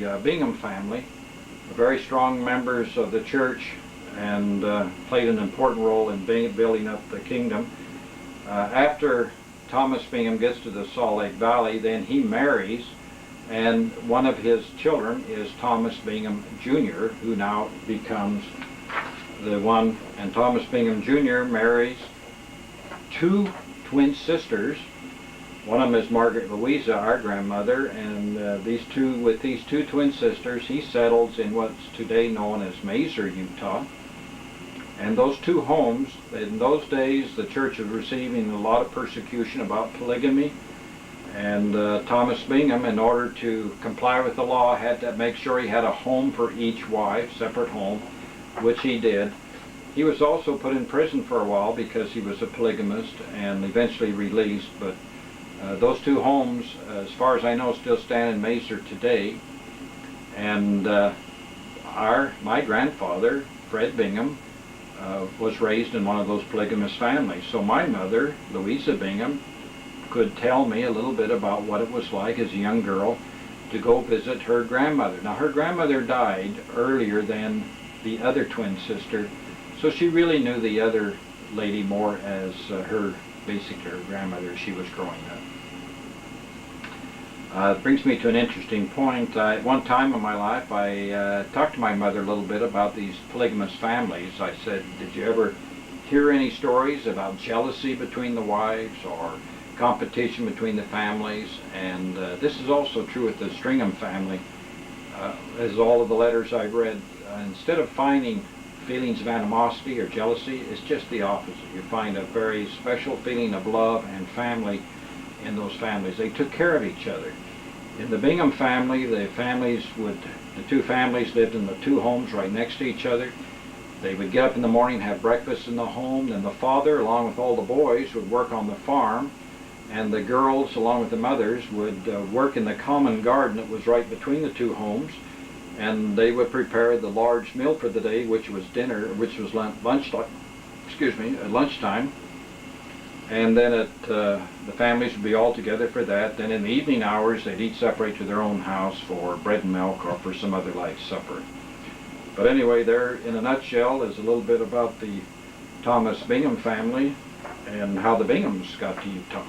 the Bingham family, very strong members of the church, and played an important role in building up the kingdom. After Thomas Bingham gets to the Salt Lake Valley, then he marries, and one of his children is Thomas Bingham Jr., who now becomes the one. And Thomas Bingham Jr. marries two twin sisters. One of them is Margaret Louesa, our grandmother, and with these two twin sisters, he settles in what's today known as Mesa, Utah. And those two homes, in those days, the church was receiving a lot of persecution about polygamy, and Thomas Bingham, in order to comply with the law, had to make sure he had a home for each wife, separate home, which he did. He was also put in prison for a while because he was a polygamist, and eventually released, but those two homes, as far as I know, still stand in Mesa today. And my grandfather, Fred Bingham, was raised in one of those polygamous families. So my mother, Louesa Bingham, could tell me a little bit about what it was like as a young girl to go visit her grandmother. Now, her grandmother died earlier than the other twin sister, so she really knew the other lady more as basically her grandmother as she was growing up. It brings me to an interesting point. At one time in my life, I talked to my mother a little bit about these polygamous families. I said, did you ever hear any stories about jealousy between the wives or competition between the families? And this is also true with the Stringham family. As all of the letters I've read, instead of finding feelings of animosity or jealousy, it's just the opposite. You find a very special feeling of love and family in those families. They took care of each other. In the Bingham family, the two families lived in the two homes right next to each other. They would get up in the morning and have breakfast in the home, then the father, along with all the boys, would work on the farm, and the girls, along with the mothers, would work in the common garden that was right between the two homes, and they would prepare the large meal for the day, which was lunchtime. And then the families would be all together for that. Then in the evening hours, they'd each separate to their own house for bread and milk or for some other light supper. But anyway, there, in a nutshell, is a little bit about the Thomas Bingham family and how the Binghams got to Utah.